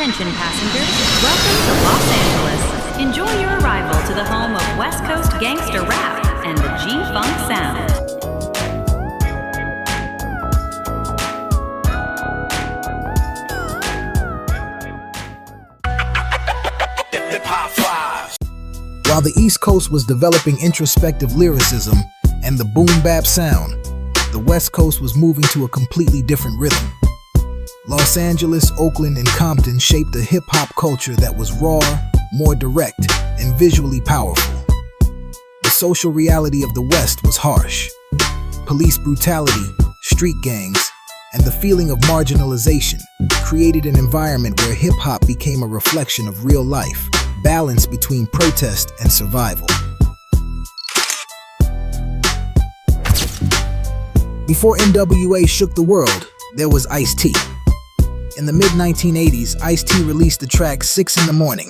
Attention passengers, welcome to Los Angeles. Enjoy your arrival to the home of West Coast gangster rap and the G-Funk sound. While the East Coast was developing introspective lyricism and the boom-bap sound, the West Coast was moving to a completely different rhythm. Los Angeles, Oakland, and Compton shaped a hip-hop culture that was raw, more direct, and visually powerful. The social reality of the West was harsh. Police brutality, street gangs, and the feeling of marginalization created an environment where hip-hop became a reflection of real life, balance between protest and survival. Before N.W.A shook the world, there was Ice-T. In the mid-1980s, Ice-T released the track 6 in the Morning,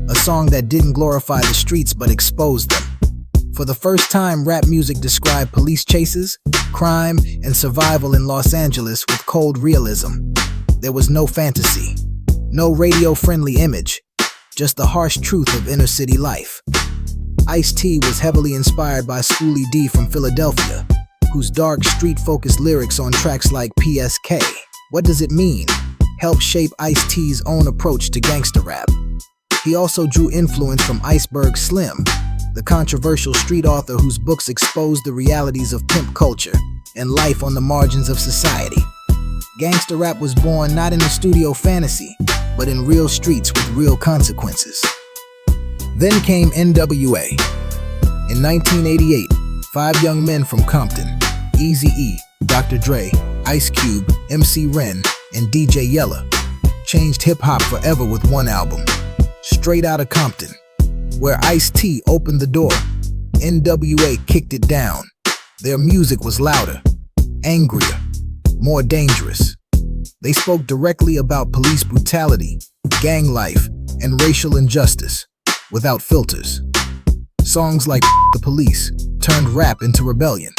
a song that didn't glorify the streets but exposed them. For the first time, rap music described police chases, crime, and survival in Los Angeles with cold realism. There was no fantasy, no radio-friendly image, just the harsh truth of inner-city life. Ice-T was heavily inspired by Schoolie D from Philadelphia, whose dark, street-focused lyrics on tracks like PSK, What Does It Mean? Helped shape Ice-T's own approach to gangsta rap. He also drew influence from Iceberg Slim, the controversial street author whose books exposed the realities of pimp culture and life on the margins of society. Gangsta rap was born not in a studio fantasy, but in real streets with real consequences. Then came N.W.A. In 1988, 5 young men from Compton, Eazy-E, Dr. Dre, Ice Cube, MC Ren, and DJ Yella, changed hip-hop forever with one album, Straight Outta Compton. Where Ice-T opened the door, N.W.A kicked it down. Their music was louder, angrier, more dangerous. They spoke directly about police brutality, gang life, and racial injustice, without filters. Songs like The Police turned rap into rebellion.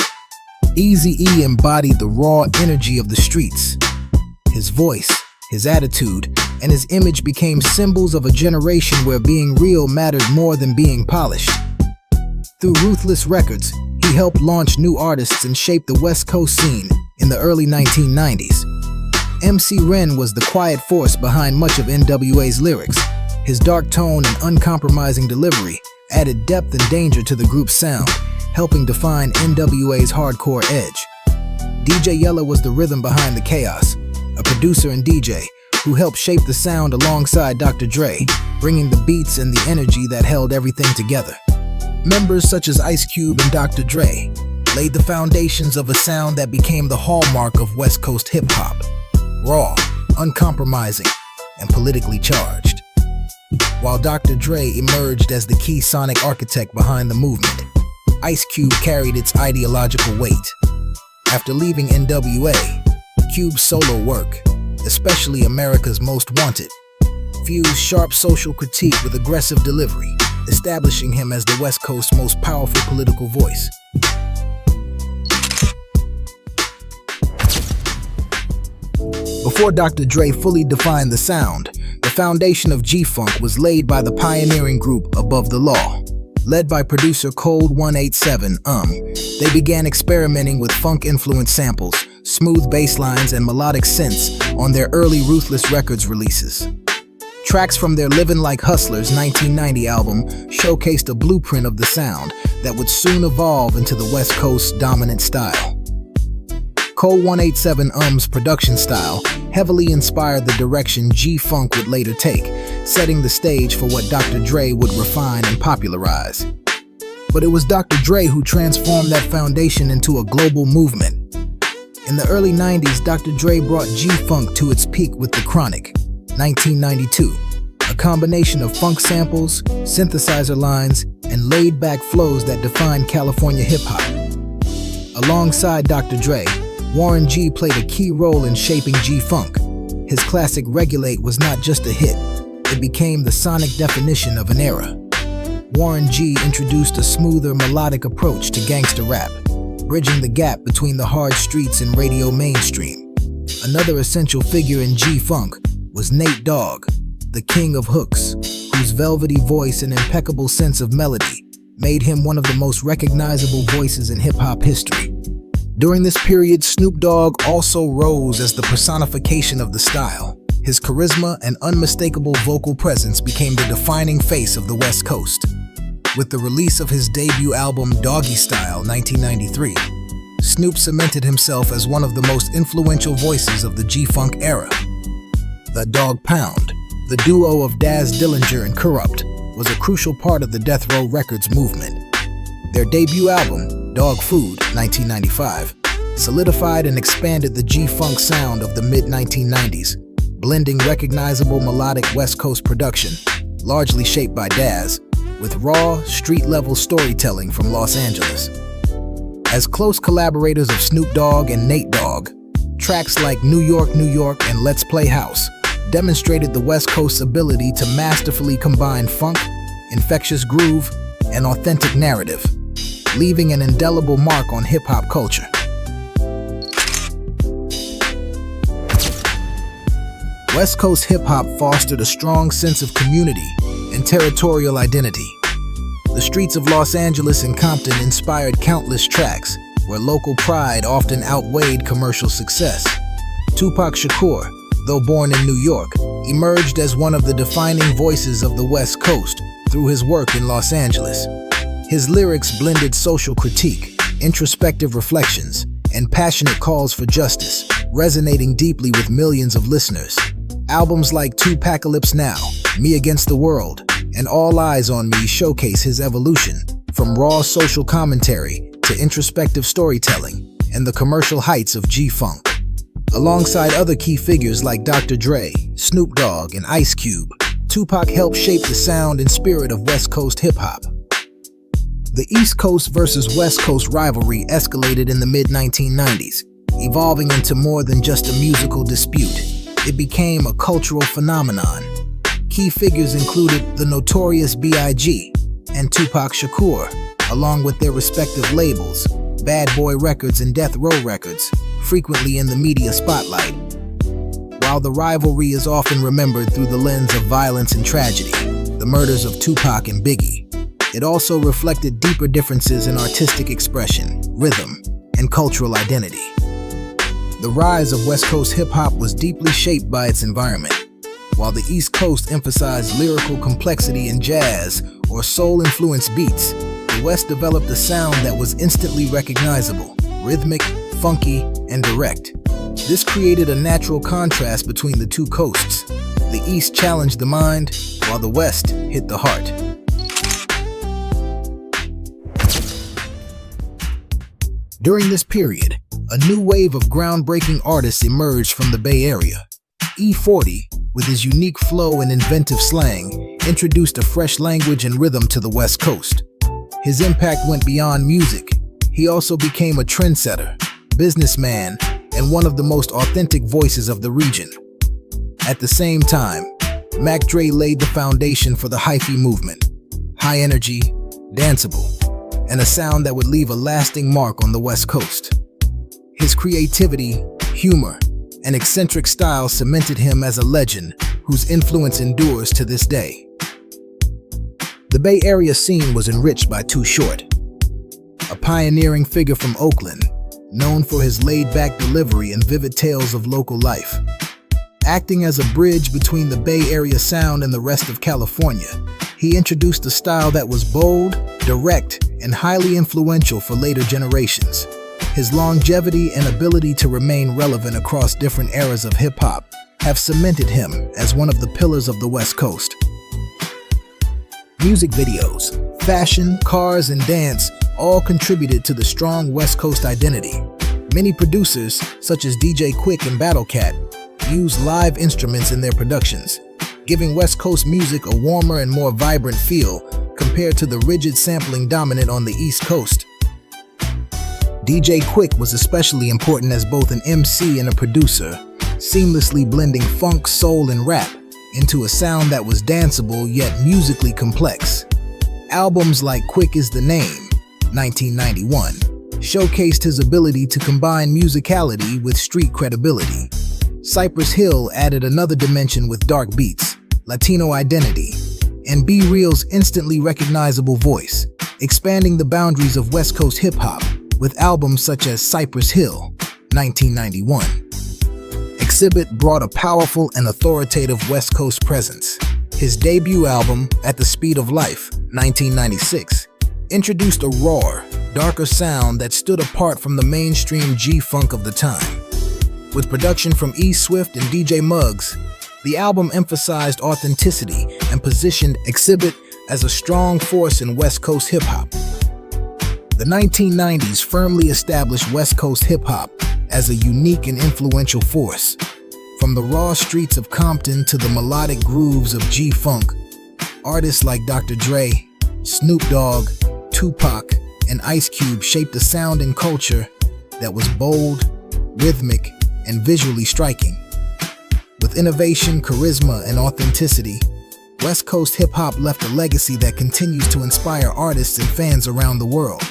Eazy-E embodied the raw energy of the streets. His voice, his attitude, and his image became symbols of a generation where being real mattered more than being polished. Through Ruthless Records, he helped launch new artists and shape the West Coast scene in the early 1990s. MC Ren was the quiet force behind much of N.W.A's lyrics. His dark tone and uncompromising delivery added depth and danger to the group's sound, helping define N.W.A's hardcore edge. DJ Yella was the rhythm behind the chaos, a producer and DJ who helped shape the sound alongside Dr. Dre, bringing the beats and the energy that held everything together. Members such as Ice Cube and Dr. Dre laid the foundations of a sound that became the hallmark of West Coast hip-hop: raw, uncompromising, and politically charged. While Dr. Dre emerged as the key sonic architect behind the movement, Ice Cube carried its ideological weight. After leaving N.W.A, Cube's solo work, especially America's Most Wanted, fused sharp social critique with aggressive delivery, establishing him as the West Coast's most powerful political voice. Before Dr. Dre fully defined the sound, the foundation of G-Funk was laid by the pioneering group Above the Law. Led by producer Cold 187, they began experimenting with funk-influenced samples, smooth bass lines, and melodic synths on their early Ruthless Records releases. Tracks from their Livin' Like Hustlers 1990 album showcased a blueprint of the sound that would soon evolve into the West Coast's dominant style. Cold 187's production style heavily inspired the direction G-Funk would later take, setting the stage for what Dr. Dre would refine and popularize. But it was Dr. Dre who transformed that foundation into a global movement. In the early 90s, Dr. Dre brought G-Funk to its peak with The Chronic, 1992, a combination of funk samples, synthesizer lines, and laid-back flows that defined California hip-hop. Alongside Dr. Dre, Warren G played a key role in shaping G-Funk. His classic Regulate was not just a hit, it became the sonic definition of an era. Warren G introduced a smoother, melodic approach to gangsta rap, bridging the gap between the hard streets and radio mainstream. Another essential figure in G-Funk was Nate Dogg, the king of hooks, whose velvety voice and impeccable sense of melody made him one of the most recognizable voices in hip-hop history. During this period, Snoop Dogg also rose as the personification of the style. His charisma and unmistakable vocal presence became the defining face of the West Coast. With the release of his debut album Doggy Style 1993, Snoop cemented himself as one of the most influential voices of the G-Funk era. The Dog Pound, the duo of Daz Dillinger and Corrupt, was a crucial part of the Death Row Records movement. Their debut album, Dog Food 1995, solidified and expanded the G-Funk sound of the mid-1990s, blending recognizable melodic West Coast production, largely shaped by Daz, with raw, street-level storytelling from Los Angeles. As close collaborators of Snoop Dogg and Nate Dogg, tracks like New York, New York and Let's Play House demonstrated the West Coast's ability to masterfully combine funk, infectious groove, and authentic narrative, leaving an indelible mark on hip-hop culture. West Coast hip-hop fostered a strong sense of community and territorial identity. The streets of Los Angeles and Compton inspired countless tracks where local pride often outweighed commercial success. Tupac Shakur, though born in New York, emerged as one of the defining voices of the West Coast through his work in Los Angeles. His lyrics blended social critique, introspective reflections, and passionate calls for justice, resonating deeply with millions of listeners. Albums like Tupacalypse Now, Me Against the World, and All Eyes on Me showcase his evolution from raw social commentary to introspective storytelling and the commercial heights of G-Funk. Alongside other key figures like Dr. Dre, Snoop Dogg, and Ice Cube, Tupac helped shape the sound and spirit of West Coast hip-hop. The East Coast versus West Coast rivalry escalated in the mid-1990s, evolving into more than just a musical dispute. It became a cultural phenomenon. Key figures included the Notorious B.I.G. and Tupac Shakur, along with their respective labels, Bad Boy Records and Death Row Records, frequently in the media spotlight. While the rivalry is often remembered through the lens of violence and tragedy, the murders of Tupac and Biggie, it also reflected deeper differences in artistic expression, rhythm, and cultural identity. The rise of West Coast hip-hop was deeply shaped by its environment. While the East Coast emphasized lyrical complexity in jazz or soul-influenced beats, the West developed a sound that was instantly recognizable, rhythmic, funky, and direct. This created a natural contrast between the two coasts. The East challenged the mind, while the West hit the heart. During this period, a new wave of groundbreaking artists emerged from the Bay Area. E40, with his unique flow and inventive slang, introduced a fresh language and rhythm to the West Coast. His impact went beyond music. He also became a trendsetter, businessman, and one of the most authentic voices of the region. At the same time, Mac Dre laid the foundation for the hyphy movement, high energy, danceable, and a sound that would leave a lasting mark on the West Coast. His creativity, humor, and eccentric style cemented him as a legend whose influence endures to this day. The Bay Area scene was enriched by Too Short, a pioneering figure from Oakland, known for his laid-back delivery and vivid tales of local life. Acting as a bridge between the Bay Area sound and the rest of California, he introduced a style that was bold, direct, and highly influential for later generations. His longevity and ability to remain relevant across different eras of hip-hop have cemented him as one of the pillars of the West Coast. Music videos, fashion, cars, and dance all contributed to the strong West Coast identity. Many producers, such as DJ Quik and Battle Cat, use live instruments in their productions, giving West Coast music a warmer and more vibrant feel compared to the rigid sampling dominant on the East Coast. DJ Quik was especially important as both an MC and a producer, seamlessly blending funk, soul, and rap into a sound that was danceable yet musically complex. Albums like Quick Is the Name, 1991, showcased his ability to combine musicality with street credibility. Cypress Hill added another dimension with dark beats, Latino identity, and Be Real's instantly recognizable voice, expanding the boundaries of West Coast hip-hop with albums such as Cypress Hill, 1991. Exhibit brought a powerful and authoritative West Coast presence. His debut album, At the Speed of Life, 1996, introduced a raw, darker sound that stood apart from the mainstream G-funk of the time. With production from E. Swift and DJ Muggs, the album emphasized authenticity and positioned Exhibit as a strong force in West Coast hip-hop. The 1990s firmly established West Coast hip-hop as a unique and influential force. From the raw streets of Compton to the melodic grooves of G-funk, artists like Dr. Dre, Snoop Dogg, Tupac, and Ice Cube shaped a sound and culture that was bold, rhythmic, and visually striking. With innovation, charisma, and authenticity, West Coast hip-hop left a legacy that continues to inspire artists and fans around the world.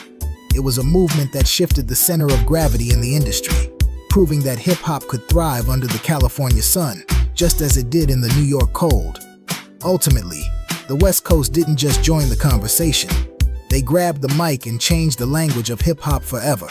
It was a movement that shifted the center of gravity in the industry, proving that hip-hop could thrive under the California sun, just as it did in the New York cold. Ultimately, the West Coast didn't just join the conversation. They grabbed the mic and changed the language of hip-hop forever.